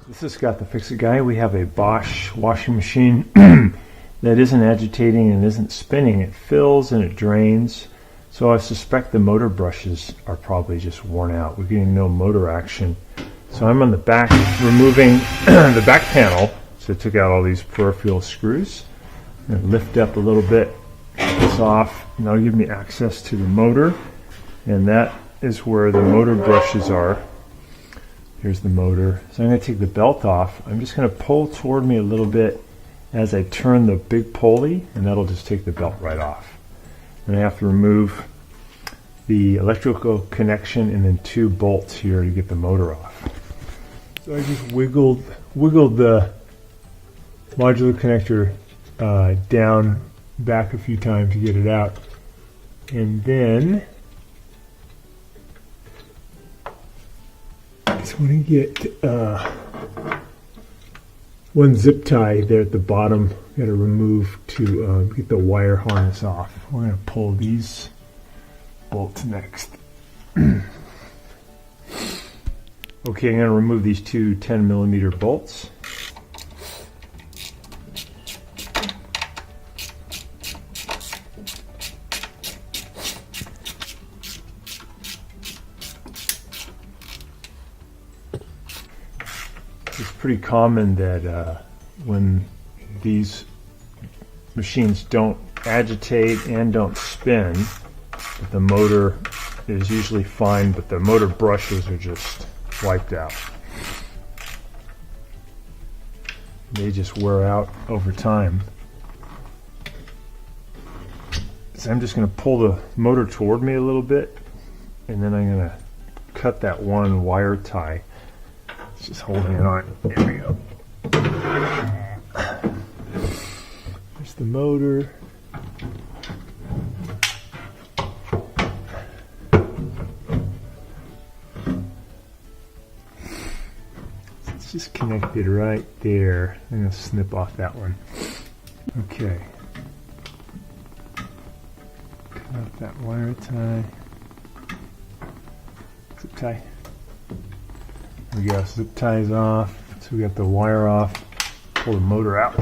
This is Scott the Fix-It Guy. We have a Bosch washing machine that isn't agitating and isn't spinning. It fills and it drains. So I suspect the motor brushes are probably just worn out. We're getting no motor action. So I'm on the back removing the back panel. So I took out all these peripheral screws. I'm going to lift up a little bit, get this off, and that'll give me access to the motor. And that is where the motor brushes are. Here's the motor. So I'm going to take the belt off. I'm just going to pull toward me a little bit as I turn the big pulley, and that'll just take the belt right off. And I have to remove the electrical connection and then 2 bolts here to get the motor off. So I just wiggled the modular connector down back a few times to get it out. And then I just want to get one zip tie there at the bottom. Got to remove to get the wire harness off. We're going to pull these bolts next. Okay, I'm going to remove these 2 10mm bolts. It's pretty common that when these machines don't agitate and don't spin, that the motor is usually fine, but the motor brushes are just wiped out. They just wear out over time. So I'm just going to pull the motor toward me a little bit, and then I'm going to cut that one wire tie. It's just holding it on. There we go. There's the motor. It's just connected right there. I'm going to snip off that one. Okay. Cut off that wire tie. Zip tie. There we go. Zip ties off. So we got the wire off. Pull the motor out.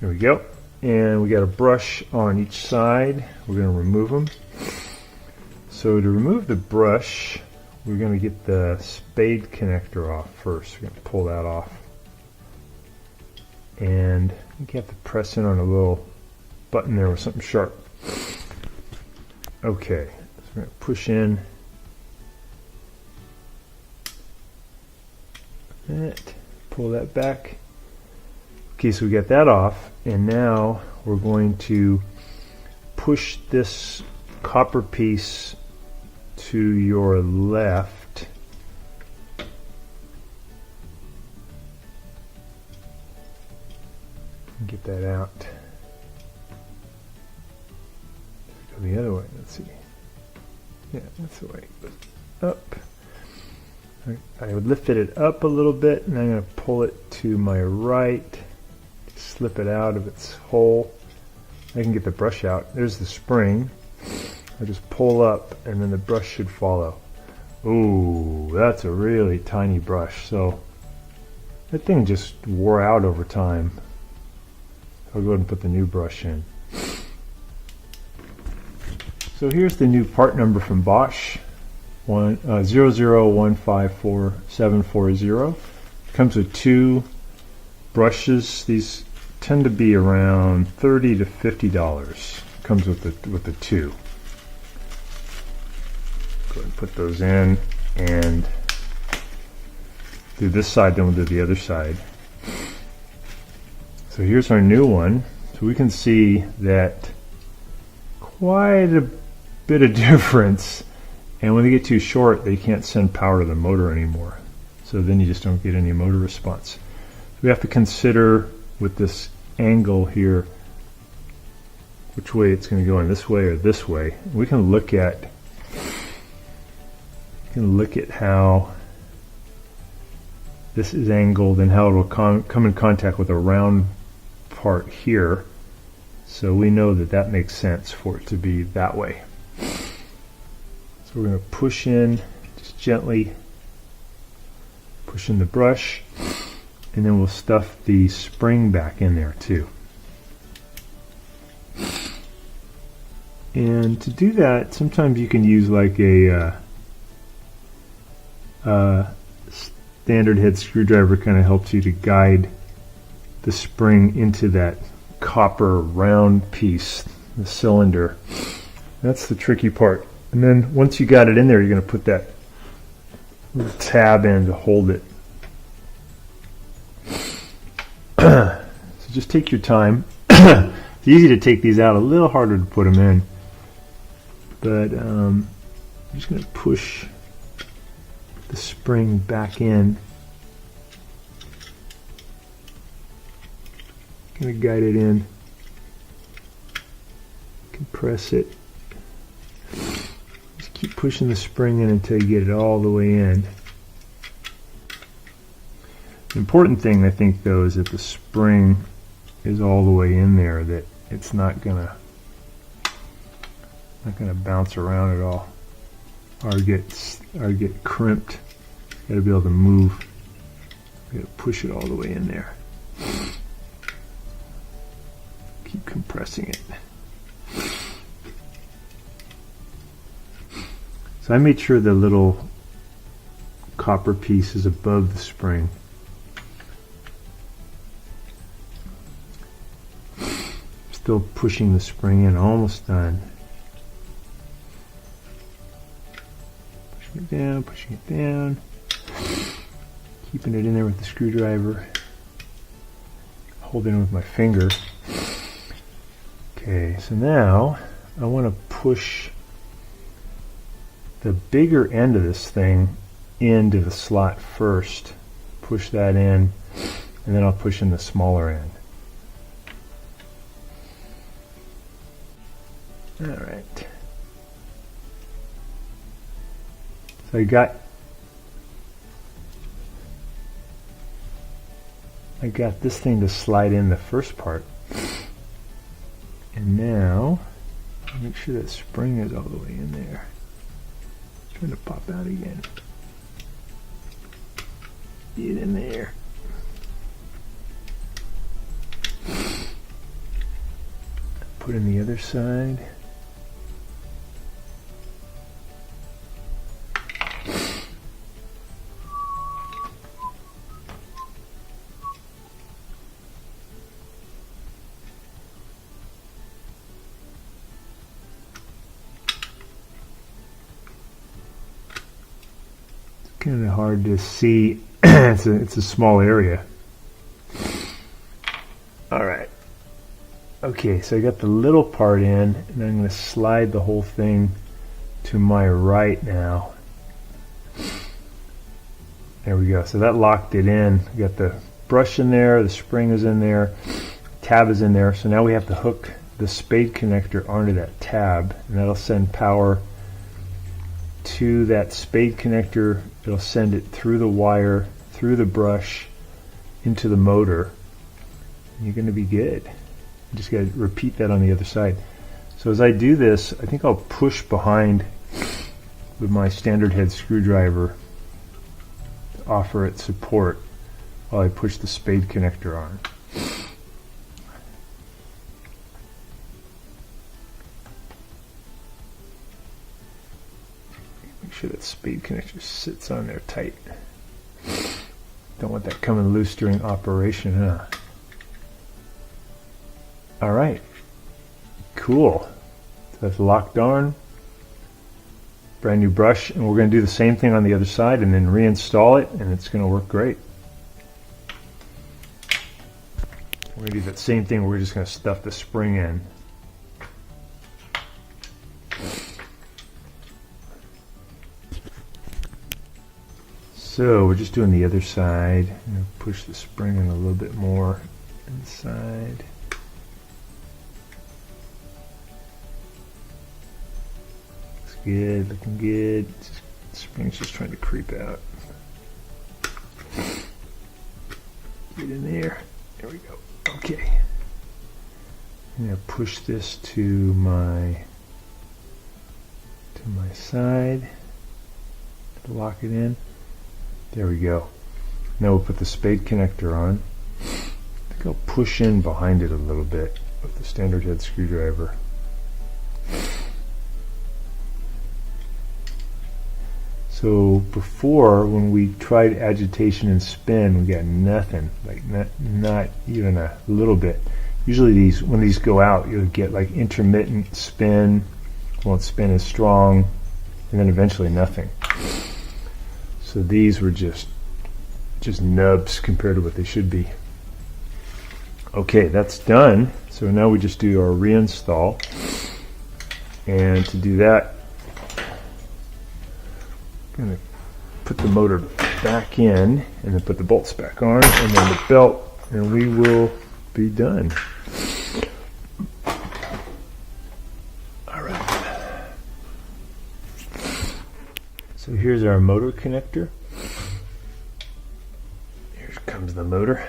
There we go. And we got a brush on each side. We're going to remove them. So to remove the brush, we're going to get the spade connector off first. We're going to pull that off. And I think you have to press in on a little button there with something sharp. Okay. So we're going to push in. That. Pull that back. Okay, so we got that off, and now we're going to push this copper piece to your left. Get that out. Go the other way. Let's see. Yeah, that's the way. Up. I would lift it up a little bit, and I'm going to pull it to my right, slip it out of its hole. I can get the brush out. There's the spring. I just pull up, and then the brush should follow. Ooh, that's a really tiny brush. So that thing just wore out over time. I'll go ahead and put the new brush in. So here's the new part number from Bosch. 00154740. Comes with 2 brushes. These tend to be around $30 to $50. Comes with the 2. Go ahead and put those in and do this side, then we'll do the other side. So So here's our new one. So we can see that quite a bit of difference, and when they get too short they can't send power to the motor anymore, so then you just don't get any motor response. So we have to consider with this angle here which way it's going to go, in this way or this way. We can look at how this is angled and how it will come in contact with a round part here, so we know that that makes sense for it to be that way. So we're going to push in, just gently push in the brush, and then we'll stuff the spring back in there too. And to do that, sometimes you can use like a standard head screwdriver, kind of helps you to guide the spring into that copper round piece, the cylinder. That's the tricky part. And then once you got it in there, you're going to put that little tab in to hold it. So just take your time. It's easy to take these out, a little harder to put them in. But I'm just going to push the spring back in. Going to guide it in, compress it. Just keep pushing the spring in until you get it all the way in. The important thing, I think, though, is that the spring is all the way in there, that it's not gonna bounce around at all or get crimped. Got to be able to move. Got to push it all the way in there. Keep compressing it. So I made sure the little copper piece is above the spring. Still pushing the spring in, almost done. Pushing it down, keeping it in there with the screwdriver, holding it with my finger. Okay, so now I want to push the bigger end of this thing into the slot first. Push that in, and then I'll push in the smaller end. All right. So I got this thing to slide in the first part. And now, make sure that spring is all the way in there. It's trying to pop out again. Get in there. Put in the other side. Kind of hard to see. It's a small area. All right. Okay, so I got the little part in, and I'm going to slide the whole thing to my right now. There we go. So that locked it in. We got the brush in there, the spring is in there, tab is in there. So now we have to hook the spade connector onto that tab, and that'll send power to that spade connector. It'll send it through the wire, through the brush, into the motor. And you're going to be good. You just got to repeat that on the other side. So as I do this, I think I'll push behind with my standard head screwdriver to offer it support while I push the spade connector on. Make sure that spade connector sits on there tight. Don't want that coming loose during operation, huh? All right, cool. So that's locked on. Brand new brush, and we're going to do the same thing on the other side and then reinstall it, and it's going to work great. We're going to do that same thing. We're just going to stuff the spring in. So we're just doing the other side. I'm going to push the spring in a little bit more inside. Looks good, looking good. The spring's just trying to creep out. Get in there. There we go. Okay. I'm going to push this to my side. Lock it in. There we go. Now we'll put the spade connector on. I think I'll push in behind it a little bit with the standard head screwdriver. So before, when we tried agitation and spin, we got nothing, like not even a little bit. Usually when these go out, you'll get like intermittent spin, won't spin as strong, and then eventually nothing. So these were just nubs compared to what they should be. Okay, that's done. So now we just do our reinstall. And to do that, I'm going to put the motor back in and then put the bolts back on and then the belt, and we will be done. So here's our motor connector. Here comes the motor.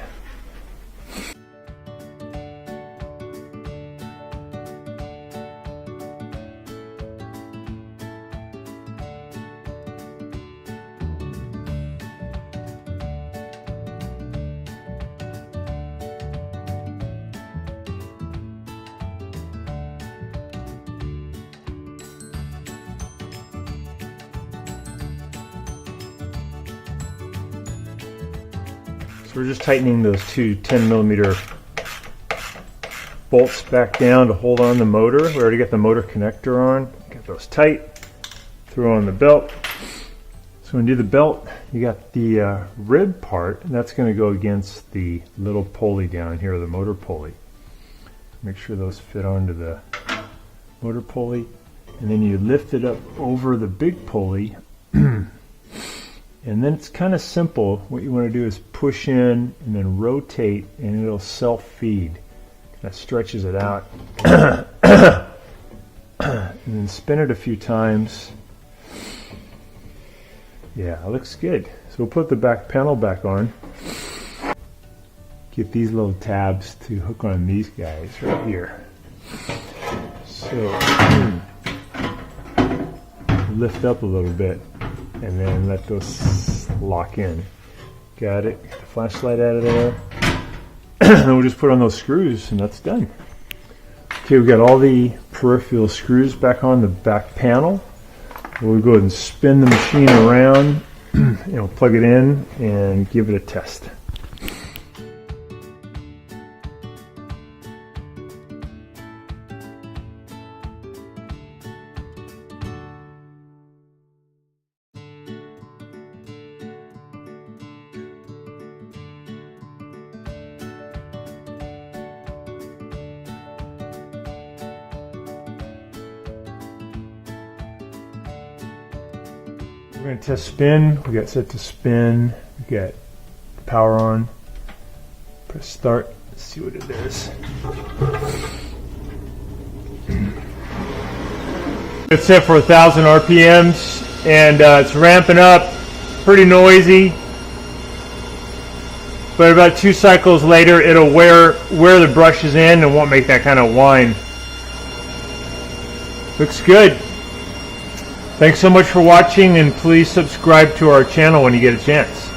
So we're just tightening those two 10mm bolts back down to hold on the motor. We already got the motor connector on. Get those tight. Throw on the belt. So when you do the belt, you got the rib part, and that's going to go against the little pulley down here, the motor pulley. Make sure those fit onto the motor pulley. And then you lift it up over the big pulley. And then it's kind of simple. What you want to do is push in and then rotate, and it'll self-feed. That stretches it out. And then spin it a few times. Yeah, it looks good. So we'll put the back panel back on. Get these little tabs to hook on these guys right here. So lift up a little bit and then let those lock in. Got it. Get the flashlight out of there. Then we'll just put on those screws and that's done. Okay, we've got all the peripheral screws back on the back panel. We'll go ahead and spin the machine around and we'll plug it in and give it a test. We're going to test spin. We got set to spin. We got the power on. Press start. Let's see what it is. It's set for 1,000 RPMs and it's ramping up. Pretty noisy. But about 2 cycles later, it'll wear the brushes in and won't make that kind of whine. Looks good. Thanks so much for watching, and please subscribe to our channel when you get a chance.